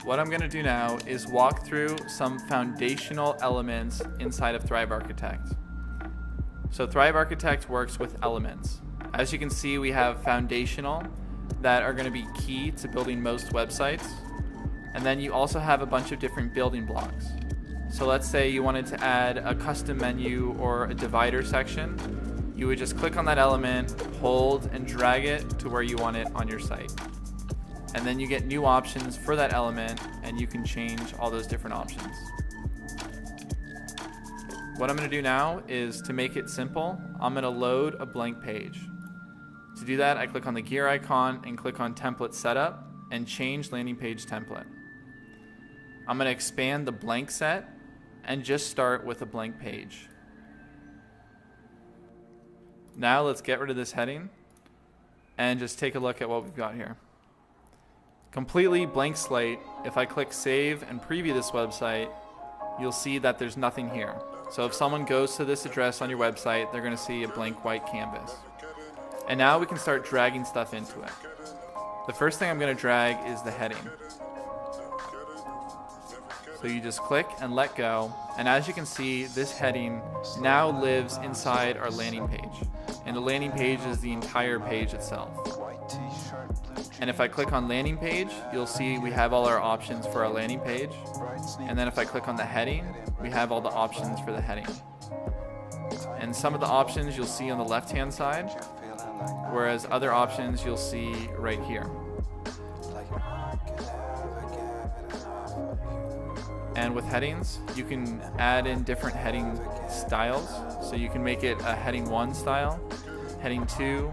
What I'm going to do now is walk through some foundational elements inside of Thrive Architect. So Thrive Architect works with elements. As you can see, we have foundational that are going to be key to building most websites. And then you also have a bunch of different building blocks. So let's say you wanted to add a custom menu or a divider section. You would just click on that element, hold, and drag it to where you want it on your site. And then you get new options for that element, and you can change all those different options. What I'm going to do now is, to make it simple, I'm going to load a blank page. To do that, I click on the gear icon and click on Template Setup and change landing page template. I'm going to expand the blank set and just start with a blank page. Now let's get rid of this heading and just take a look at what we've got here. Completely blank slate. If I click save and preview this website, you'll see that there's nothing here. So if someone goes to this address on your website, they're going to see a blank white canvas. And now we can start dragging stuff into it. The first thing I'm going to drag is the heading. So you just click and let go. And as you can see, this heading now lives inside our landing page. And the landing page is the entire page itself. And if I click on landing page, you'll see we have all our options for our landing page. And then if I click on the heading, we have all the options for the heading. And some of the options you'll see on the left-hand side, whereas other options you'll see right here. And with headings, you can add in different heading styles. So you can make it a heading 1 style, heading 2,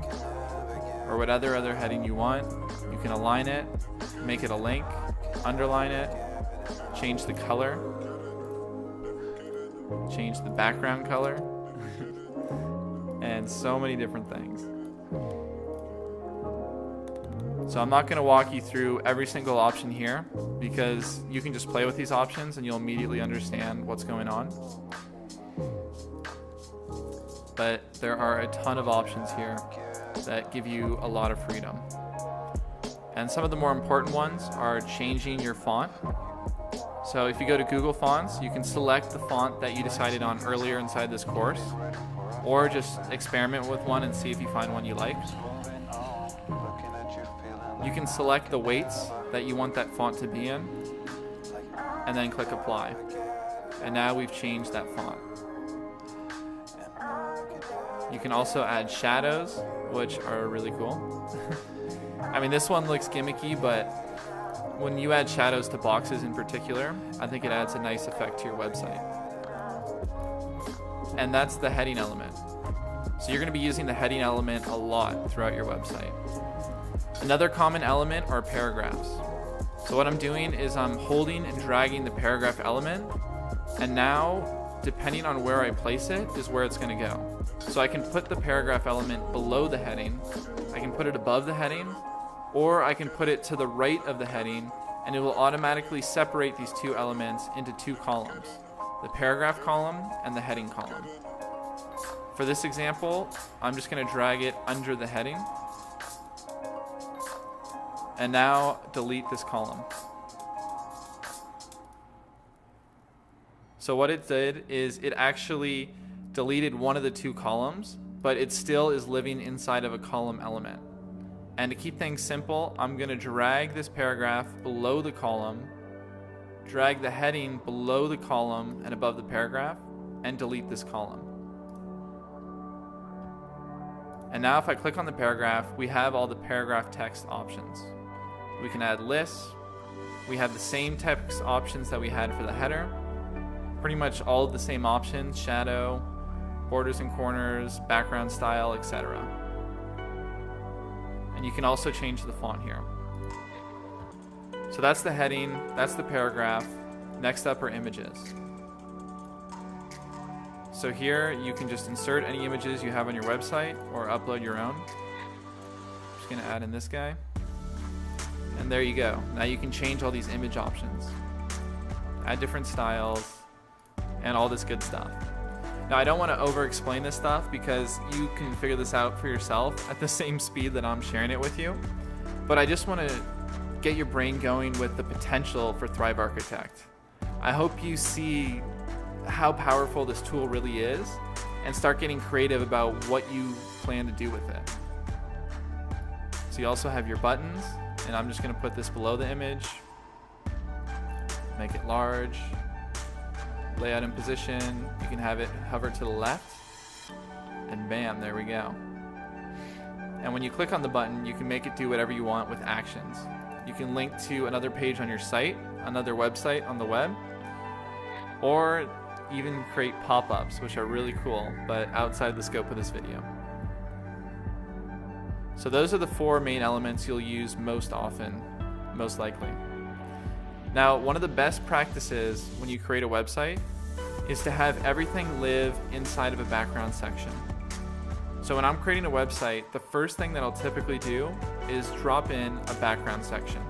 or whatever other heading you want. You can align it, make it a link, underline it, change the color, change the background color, and so many different things. So I'm not going to walk you through every single option here, because you can just play with these options and you'll immediately understand what's going on. But there are a ton of options here that give you a lot of freedom. And some of the more important ones are changing your font. So if you go to Google Fonts, you can select the font that you decided on earlier inside this course, or just experiment with one and see if you find one you like. You can select the weights that you want that font to be in, and then click apply. And now we've changed that font. You can also add shadows, which are really cool. I mean, this one looks gimmicky, but when you add shadows to boxes in particular, I think it adds a nice effect to your website. And that's the heading element. So you're going to be using the heading element a lot throughout your website. Another common element are paragraphs. So what I'm doing is I'm holding and dragging the paragraph element, and now, depending on where I place it, is where it's going to go. So I can put the paragraph element below the heading, I can put it above the heading, or I can put it to the right of the heading, and it will automatically separate these two elements into two columns, the paragraph column and the heading column. For this example, I'm just going to drag it under the heading, and now delete this column. So what it did is it actually deleted one of the two columns, but it still is living inside of a column element. And to keep things simple, I'm going to drag this paragraph below the column, drag the heading below the column and above the paragraph, and delete this column. And now if I click on the paragraph, we have all the paragraph text options. We can add lists. We have the same text options that we had for the header. Pretty much all of the same options: shadow, borders and corners, background style, etc. And you can also change the font here. So that's the heading, that's the paragraph. Next up are images. So here you can just insert any images you have on your website or upload your own. I'm just gonna add in this guy. And there you go. Now you can change all these image options, add different styles, and all this good stuff. Now I don't want to over explain this stuff because you can figure this out for yourself at the same speed that I'm sharing it with you. But I just want to get your brain going with the potential for Thrive Architect. I hope you see how powerful this tool really is and start getting creative about what you plan to do with it. So you also have your buttons, and I'm just going to put this below the image, make it large, layout in position. You can have it hover to the left, and bam, there we go. And when you click on the button, you can make it do whatever you want with actions. You can link to another page on your site, another website on the web, or even create pop-ups, which are really cool, but outside the scope of this video. So those are the 4 main elements you'll use most often, most likely. Now, one of the best practices when you create a website is to have everything live inside of a background section. So when I'm creating a website, the first thing that I'll typically do is drop in a background section.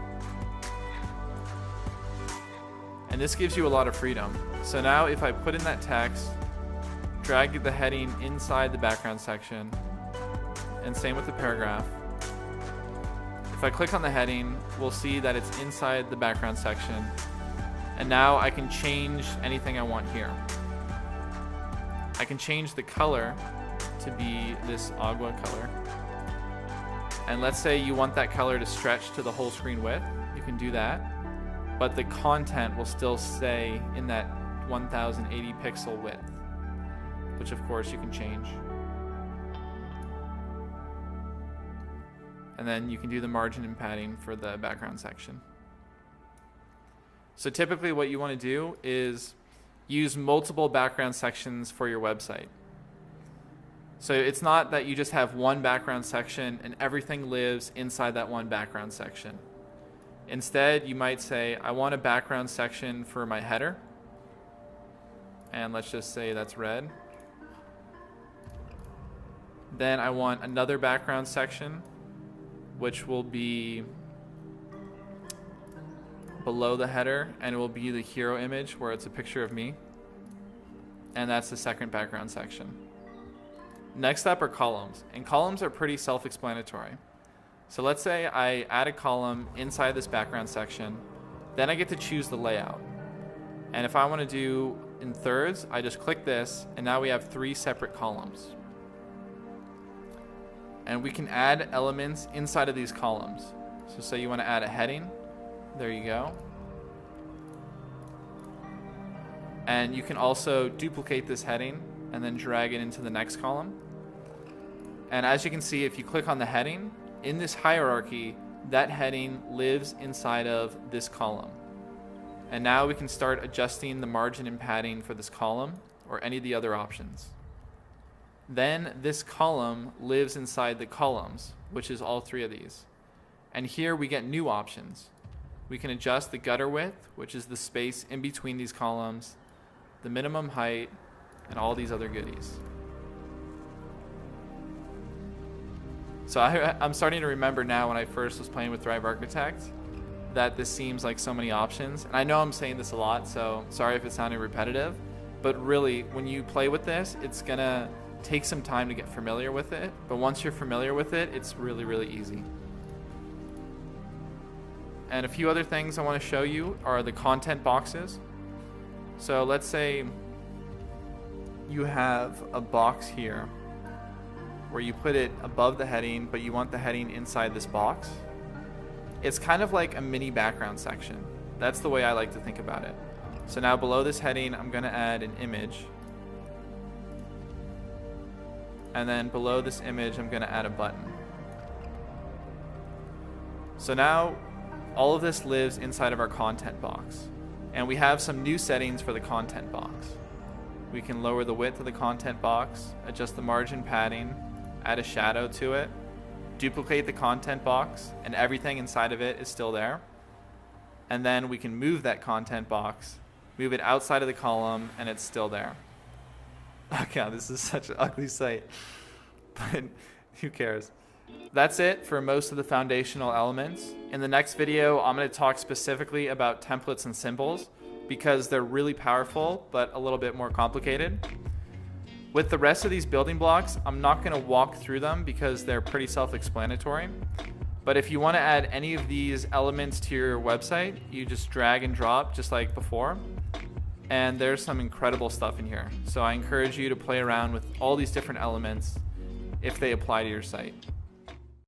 And this gives you a lot of freedom. So now if I put in that text, drag the heading inside the background section, and same with the paragraph. If I click on the heading, we'll see that it's inside the background section. And now I can change anything I want here. I can change the color to be this agua color. And let's say you want that color to stretch to the whole screen width. You can do that. But the content will still stay in that 1080 pixel width, which of course you can change. And then you can do the margin and padding for the background section. So typically what you want to do is use multiple background sections for your website. So it's not that you just have one background section and everything lives inside that one background section. Instead, you might say, I want a background section for my header. And let's just say that's red. Then I want another background section, which will be below the header, and it will be the hero image where it's a picture of me. And that's the second background section. Next up are columns, and columns are pretty self-explanatory. So let's say I add a column inside this background section, then I get to choose the layout. And if I want to do in thirds, I just click this, and now we have 3 separate columns. And we can add elements inside of these columns. So say you want to add a heading, there you go. And you can also duplicate this heading and then drag it into the next column. And as you can see, if you click on the heading, in this hierarchy, that heading lives inside of this column. And now we can start adjusting the margin and padding for this column or any of the other options. Then this column lives inside the columns, which is all 3 of these. And here we get new options. We can adjust the gutter width, which is the space in between these columns, the minimum height, and all these other goodies. So I'm starting to remember now when I first was playing with Thrive Architect that this seems like so many options. And I know I'm saying this a lot, so sorry if it sounded repetitive, but really when you play with this, it's gonna take some time to get familiar with it. But once you're familiar with it, it's really, really easy. And a few other things I want to show you are the content boxes. So let's say you have a box here where you put it above the heading, but you want the heading inside this box. It's kind of like a mini background section. That's the way I like to think about it. So now below this heading, I'm going to add an image. And then below this image, I'm going to add a button. So now all of this lives inside of our content box. And we have some new settings for the content box. We can lower the width of the content box, adjust the margin padding, add a shadow to it, duplicate the content box, and everything inside of it is still there. And then we can move that content box, move it outside of the column, and it's still there. Okay, this is such an ugly site, but who cares? That's it for most of the foundational elements. In the next video, I'm going to talk specifically about templates and symbols because they're really powerful, but a little bit more complicated. With the rest of these building blocks, I'm not going to walk through them because they're pretty self-explanatory. But if you want to add any of these elements to your website, you just drag and drop just like before. And there's some incredible stuff in here. So I encourage you to play around with all these different elements if they apply to your site.